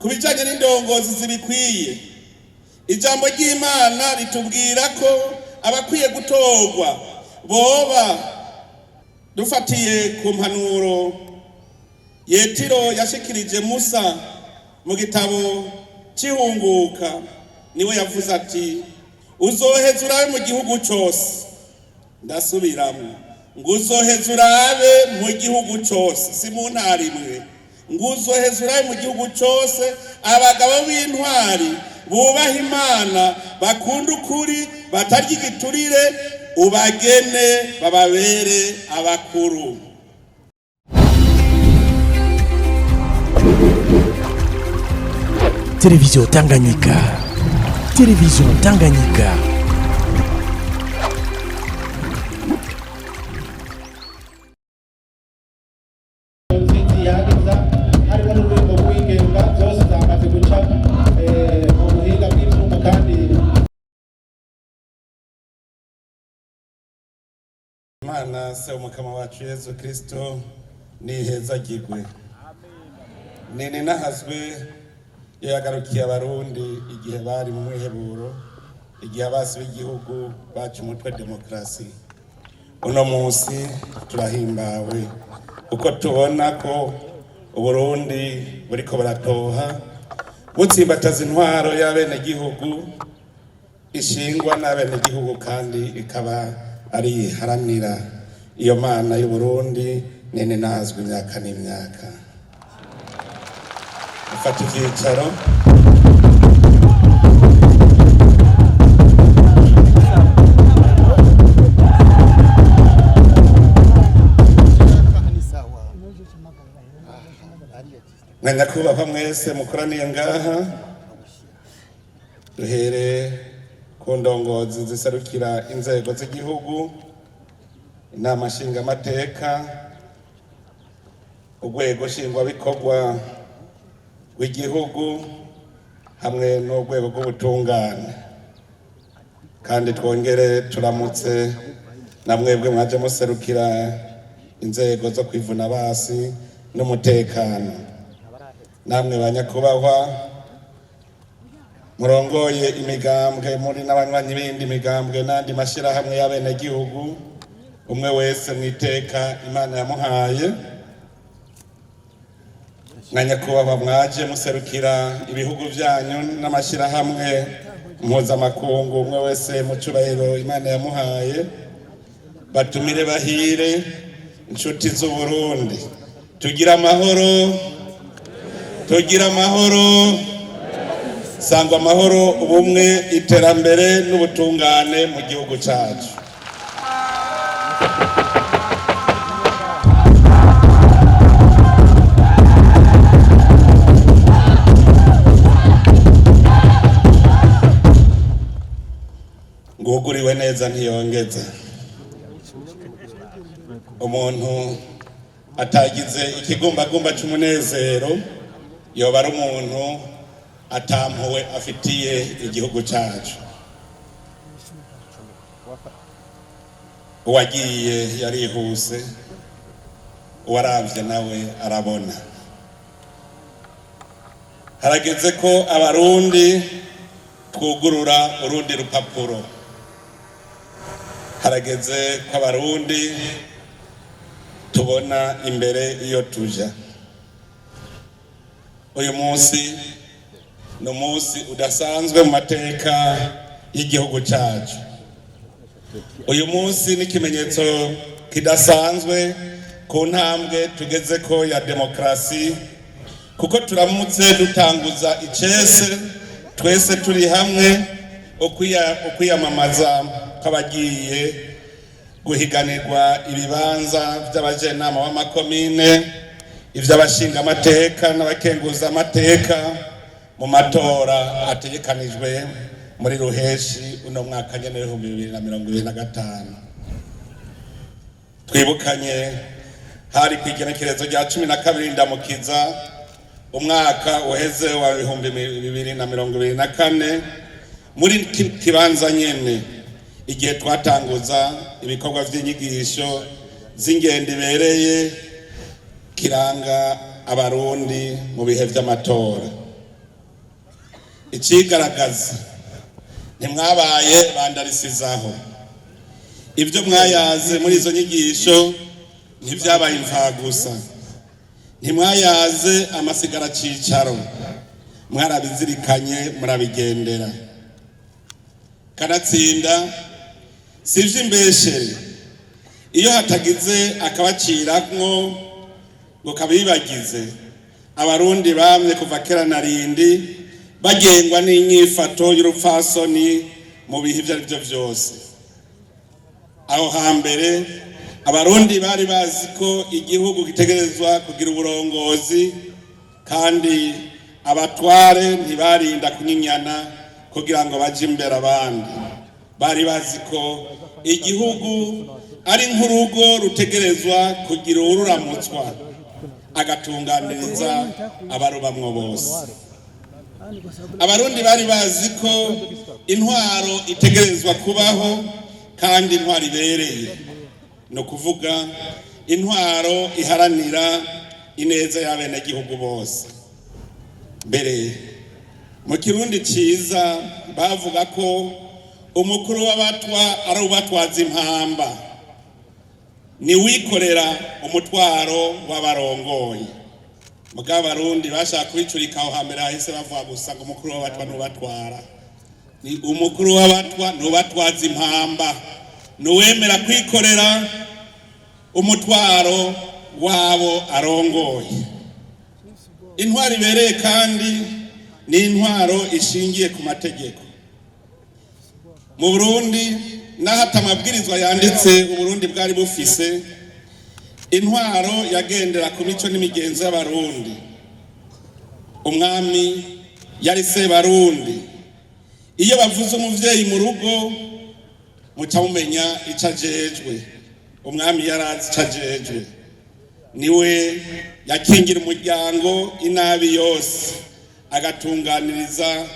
kubijanye n'indongozi zibikwiye. Ijambo ry'Imana ritubwira ko abakwiye gutorwa boba dufatiye ku mpanuro Yetiro yashikirije Musa mu gitabo cy'ihunguka. Niwe yavuze ati uzoheza urabe mu gihugu cyose. Ndasubiramo ngo uzoheza urabe mu gihugu cyose, si mu ntara imwe. Ngo uzoheza urabe mu gihugu cyose abagabo b'intwari bubaha Imana, bakunda ukuri, batarya igiturire, ubagene bababere abakuru. Télévision Tanganyika. Télévision Tanganyika. Imana se umukama wacu Yesu Kristo nihezagirwe. Nene nahazwe yagarukiye abarundi igihe bari mu mwiheburo, igihe abasi b'igihugu bacu umutwe demokrasi. Uno munsi turahimbawe uko tubona ko Uburundi buriko baratoha butsimbataza intwaro y'abene gihugu ishingwa n'abene gihugu, kandi ikaba ari haranira iyo Mana y'u Burundi. Nene nazwe imyaka n'imyaka. Ufata ivyicaro. Nyakubahwa mwese mukoraniye ngaha, duhere ku ndongozi ziserukira inzego z'igihugu, inama nshingamateka, urwego nshingwabikorwa rw'igihugu hamwe n'urwego rw'ubutungane. Kandi twongere turamutse na mwebwe mwaje muserukira inzego zo kwivuna basi n'umutekano. Namwe banyakubahwa murongoye imigambwe muri n'abanywanyi b'indi migambwe n'andi mashirahamwe y'abene gihugu, umwe wese mwiteka Imana yamuhaye. Na nyakubahwa mwaje muserukira ibihugu byanyu n'amashirahamwe mpuzamakungu, umwe wese mu cubahiro Imana yamuhaye. Batumire bahire inshuti z'u Burundi, tugira amahoro, tugira amahoro, sangwa amahoro, ubumwe, iterambere n'ubutungane mu gihugu cyacu. Nguguriwe neza ntiyongeza. Umuntu atagize ikigumbagumba c'umunezero yoba ari umuntu atampuwe afitiye igihugu cyacu. Uwagiye yarihuse, uwaravye nawe arabona. Harageze ko abarundi twugurura urundi rupapuro. Harageze ko abarundi tubona imbere iyo tuja. Uyu munsi no munsi udasanzwe mu mateka y'igihugu cyacu. Uyu munsi ni kimenyetso kidasanzwe ku ntambwe tugeze ko ya demokrasi, kuko turamutse dutanguza icese twese turi hamwe ukwiyamamaza kabagiye guhiganirwa ibibanza by'abajenama b'amakomine, ivy'abashinga amateka n'abakenguza amateka mu matora ategekanijwe muri Ruheshi uno mwaka nyene 2025. Twibukanye hari kwigenekerezo rya 12 Ndamukiza umwaka uheze wa 2024 muri kibanza nyene, igihe twatanguza ibikorwa vy'inyigisho z'ingendo ibereye kiranga abarundi mu bihe vy'amatora. icigaragaza ntimwabaye bandarisizaho. Ibyo mwayaze muri izo nyigisho ntivyabaye imfagusa, ntimwayaze amasigara cicaro, mwarabizirikanye murabigendera. Kanatsinda sivyo imbeshere iyo hatagize akabaciramwo ngo kabibagize. Abarundi bamwe kuva kera na rindi bagengwa n'inyifato y'urupfasoni mu bihe ivyo arivyo vyose. Aho hambere abarundi bari bazi ko igihugu gitegerezwa kugira uburongozi, kandi abatware ntibarinda kunyinyana kugira ngo baje imbere abandi. Bari bazi ko igihugu ari nk'urugo rutegerezwa kugira ururamutswa agatunganiriza abarubamwo bose. Abarundi bari bazi ko intwaro itegerezwa kubaho, kandi intwaro ibereye, no kuvuga intwaro iharanira ineza y'abenegihugu bose. Mbere mu Kirundi ciza bavuga ko umukuru w'abatwa ari ubatwaza impamba, ni wikorera umutwaro w'abarongoye. Mugabo Abarundi bashaka kwicurika aho hambere hahise bavuga gusa ngo umukuru w'abatwa nubatwara. Ni umukuru w'abatwa nubatwaza impamba, nuwemera kwikorera umutwaro wabo arongoye. Intwaro ibereye kandi ni intwaro ishingiye ku mategeko. Mu Burundi n'ahata amabwirizwa yanditse Uburundi bwari bufise, intwaro yagendera ku mico n'imigenzo y'Abarundi. Umwami yari se Barundi. Iyo bavuze umuvyeyi mu rugo muca mumenya ico ajejwe. Umwami yarazi ico ajejwe, niwe yakingira umuryango inabi yose, agatunganiriza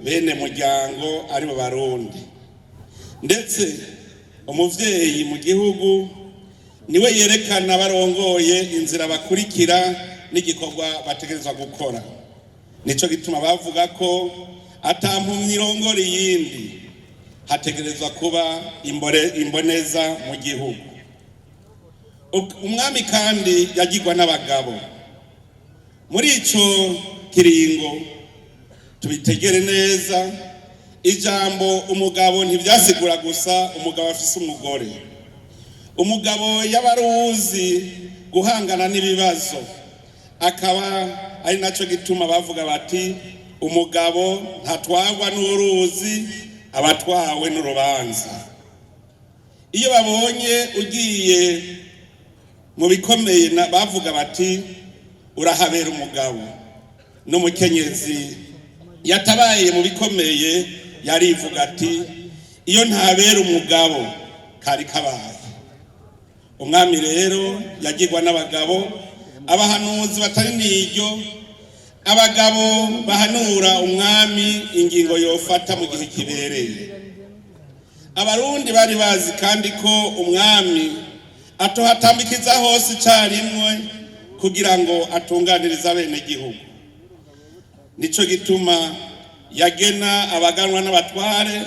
bene muryango aribo Barundi. Ndetse umuvyeyi mu gihugu niwe yerekana abarongoye inzira bakurikira n'igikorwa bategerezwa gukora. Nico gituma bavuga ko atampumyi irongora iyindi, hategerezwa kuba imboneza mu gihugu. Umwami kandi yagirwa n'abagabo. Muri ico kiringo tubitegere neza, ijambo umugabo ntivyasigura gusa umugabo afise umugore. Umugabo yabaruzi guhangana n'ibibazo, akaba ari naco gituma bavuga bati umugabo ntatwagwa n'uruzi, abatwawe n'urubanza. Iyo babonye ugiye mu bikomeye bavuga bati urahabera umugabo. N'umukenyezi yatabaye mu bikomeye yarivuga ati iyo ntabera umugabo kari kabaye. Umwami rero yagirwa n'abagabo, abahanuzi batari n'iryo, abagabo bahanura umwami ingingo yofata mu gihe kibereye. Abarundi bari bazi kandi ko umwami atohatambikiza hose icarimwe kugira ngo atunganirize abenegihugu. Nico gituma yagena abaganwa n'abatware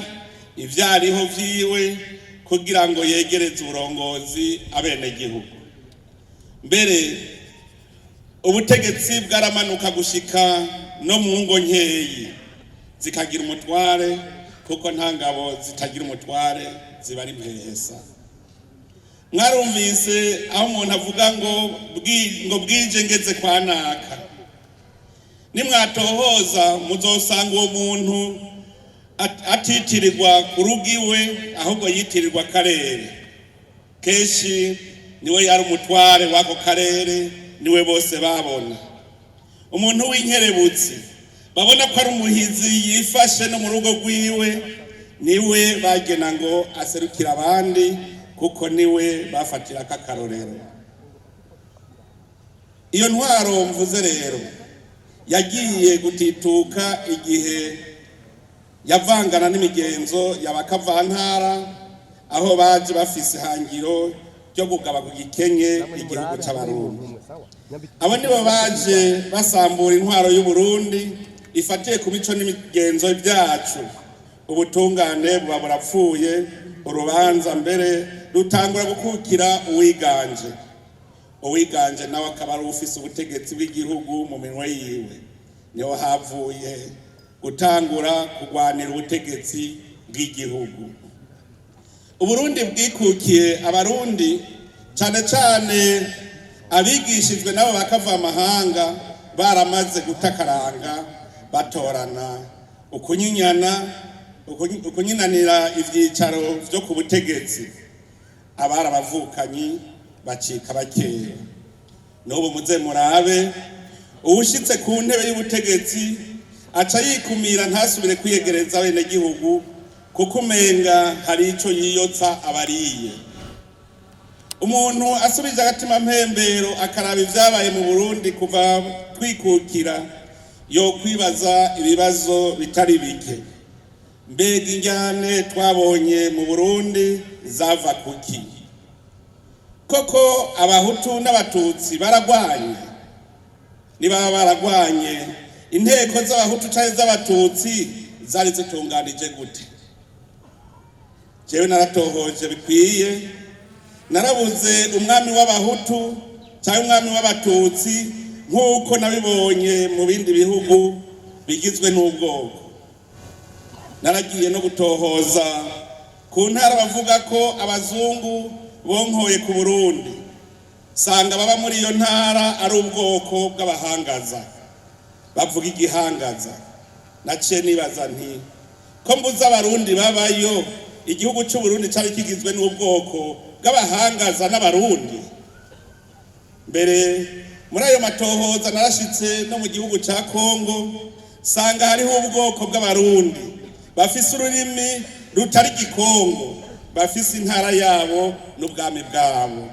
ivyariho vyiwe kugira ngo yegereze uburongozi abenegihugu. Mbere ubutegetsi bwaramanuka gushika no mu ngo nkeyi zikagira umutware, kuko nta ngabo zitagira umutware ziba ari mpehesa. Mwarumvise aho umuntu avuga ngo bwije ngeze kwa naka. Nimwatohoza muzosanga uwo muntu atitirirwa ku rugiwe, ahubwo yitirirwa akarere. Keshi niwe yari umutware wako karere, niwe bose babona. Umuntu w'inkerebutsi babona ko ari umuhizi yifashe no mu rugo rwiwe, niwe bagena ngo aserukira abandi, kuko niwe bafatira akakarorero. Iyo ntwaro mvuze rero yagiye gutituka igihe yavangana n'imigenzo y'abakavantara, aho baje bafise hangiro ryo kugaba ku gikenye igihugu c'Abarundi. Abo nibo baje basambura intwaro y'u Burundi, ifatiye ku mico n'imigenzo byacu, ubutungane buba burapfuye, urubanza mbere rutangura gukukira uwiganje nawe akaba ari ufise ubutegetsi bw'igihugu mu minwe yiwe. Niho havuye gutangura kurwanira ubutegetsi bw'igihugu. Uburundi bwikukiye abarundi cyane cyane abigishijwe nabo bakava amahanga baramaze gutakaranga batorana ukunyinanira ivyicaro vyo ku butegetsi. Abari abavukanyi bacika bakeya. N'ubu muze murabe uwushitse ku ntebe y'ubutegetsi aca yikumira ntasubire kwiyegereza abenegihugu kuko umenga hari ico yiyotsa abariye. Umuntu asubije agatima mpembero akaraba ivyabaye mu Burundi kuva twikukira yo kwibaza ibibazo bitari bike. Mbega injyane twabonye mu Burundi zava kuki? Koko abahutu n'abatutsi baragwanye? Niba baragwanye, inteko z'abahutu canke z'abatutsi zari zitunganije gute? Jewe naratohoje bikwiye, narabuze umwami w'abahutu cyangwa umwami w'abatutsi nk'uko nabibonye mu bindi bihugu bigizwe n'ubwoko. Naragiye no gutohoza ku ntara bavuga ko abazungu bonkoye ku Burundi, sanga baba muri iyo ntara ari ubwoko bw'abahangaza, bavuga igihangaza. Naciye nibaza nti ko mbuza abarundi babayo, igihugu cy'u Burundi cyari kigizwe n'ubwoko bw'abahangaza n'abarundi. Mbere muri ayo matohoza narashitse no mu gihugu ca Kongo, sanga hariho ubwoko bw'abarundi bafise ururimi rutari gikongo, bafise intara yabo n'ubwami bwabo.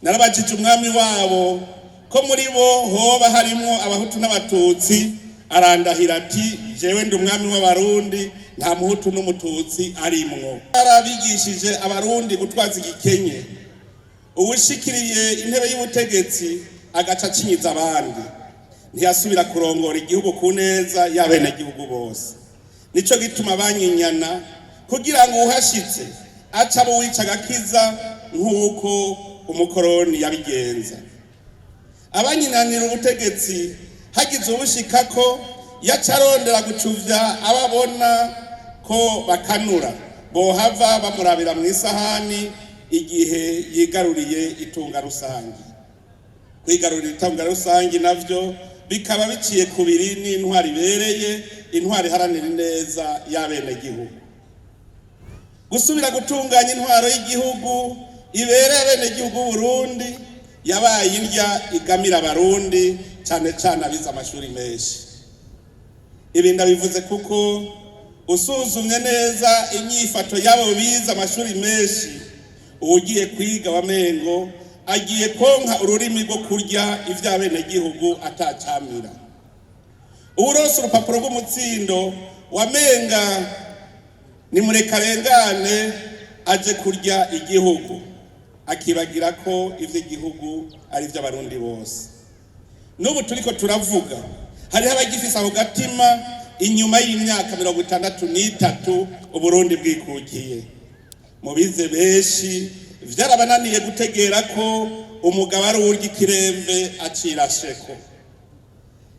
Narabajije umwami wabo ko muri bo hoba harimo abahutu n'abatutsi, arandahira ati jewe ndi umwami w'abarundi, nta muhutu n'umututsi arimwo. Arabigishije abarundi gutwaza igikenye, uwushikiriye intebe y'ubutegetsi agaca acinyiza abandi, ntiyasubira kurongora igihugu ku neza y'abenegihugu bose. Nico gituma banyinyana kugira ngo uhashitse aca abo wica agakiza nk'uko umukoroni yabigenza. Abanyinanira ubutegetsi hagize ubushikako yacarondera gucuvya ababona ko bakanura, bohava bamurabira mu isahani igihe yigaruriye itunga rusangi. Kwigarurira itunga rusangi navyo bikaba biciye kubiri n'intwari ibereye, intwari iharanira neza y'abenegihugu. Gusubira gutunganya intwaro y'igihugu ibereye abenegihugu Burundi yabaye indya igamira abarundi cyane cyane abize amashuri menshi. Ibi ndabivuze kuko usuzumye neza inyifato y'abo bize amashuri menshi, ugiye kwiga wamengo agiye konka ururimi rwo kurya ivy'abenegihugu atacamira. Urose urupapuro rw'umutsindo wamenga ni murekarengane aje kurya igihugu, akibagira ko ivy'igihugu ari ivy'abarundi bose. N'ubu turiko turavuga hariho abagifise ako gatima inyuma y'imyaka 63 Uburundi bwikukiye. Mu bize benshi vyarabananiye gutegera ko umugabo ari urya ikiremve acira sheko.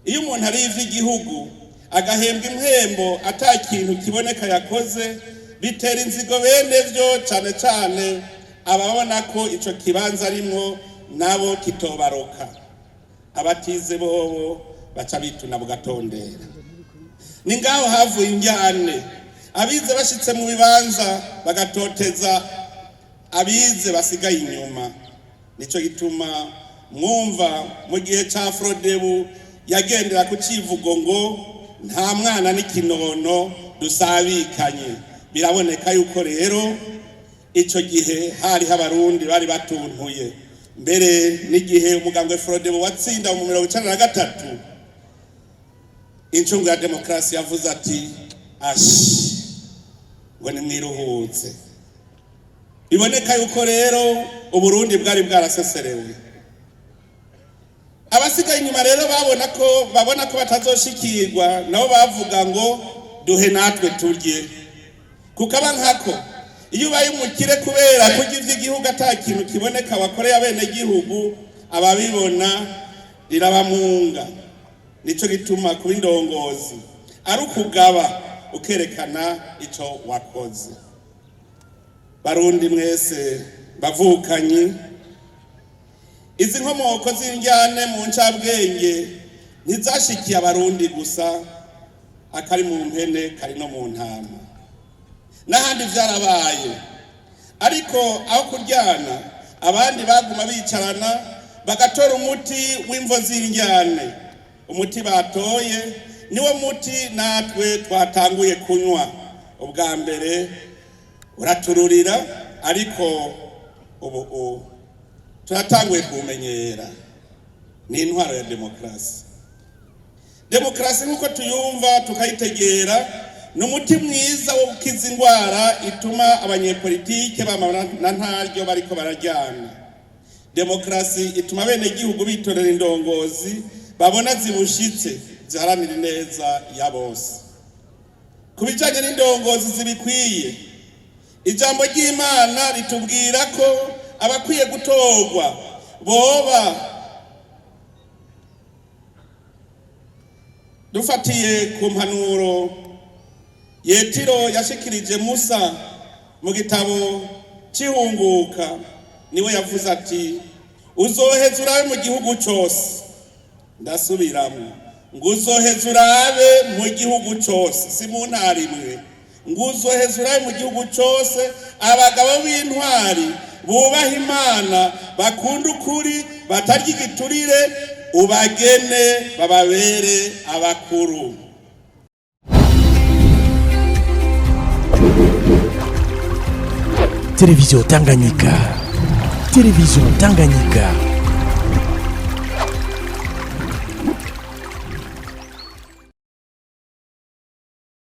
Iyo umuntu ari ivy'igihugu agahembwa impembo ata kintu kiboneka yakoze, bitera inzigo bene vyo cane cane ababona ko ico kibanza arimwo nabo kitobaroka. Abatize bobo baca bituna bugatondera. Ni ngaho havuye injyane, abize bashitse mu bibanza bagatoteza abize basigaye inyuma. Nico gituma mwumva mu gihe ca Frodebu yagendera ku civugo ngo nta mwana n'ikinono dusabikanye. Biraboneka yuko rero ico gihe hari abarundi bari batuntuye. Mbere n'igihe umugambwe Frodebu watsinda mu 1993, incungu ya demokrasi yavuze ati ashi ngo nimwiruhutse. Biboneka yuko rero Uburundi bwari bwaraseserewe. abasigaye inyuma rero babona ko batazoshikirwa nabo bavuga ngo duhe natwe turye, kukaba nkako iyo ubaye umukire kubera kurya ivy'igihugu ata kintu kiboneka wakoreye abene gihugu, ababibona rirabamunga. Nico gituma kuba indongozi ari ukugaba ukerekana ico wakoze. Barundi mwese bavukanyi, izi nkomoko z'injyane mu ncabwenge ntizashikiye abarundi gusa, akari mu mpene kari no mu ntama n'ahandi vyarabaye. Ariko aho kuryana abandi baguma bicarana bagatora umuti w'imvo z'injyane. Umuti batoye niwo muti natwe twatanguye kunywa. Ubwa mbere uratururira, ariko ubu turatanguye kumenyera. Ni intwaro ya demokrasi. Demokrasi nkuko tuyumva tukayitegera n'umuti mwiza wo gukiza ingwara ituma abanyepolitike bamana ntaryo bariko barajyana. Demokrasi ituma bene gihugu bitorera indongozi babona zibushitse ziharanira neza ya bose. Kubijanye n'indongozi zibikwiye, ijambo ry'Imana ritubwira ko abakwiye gutorwa boba, dufatiye ku mpanuro Yetiro yashikirije Musa mu gitabo cy'ihunguka, niwe yavuze ati uzoheza urabe mu gihugu cyose. Ndasubiramo ngo uzoheza urabe mu gihugu cyose, si mu ntara imwe. Ngo uzoheza urabe mu gihugu cyose abagabo b'intwari bubaha Imana, bakunda ukuri, batarya igiturire, ubagene bababere abakuru. Télévision Tanganyika. Télévision Tanganyika.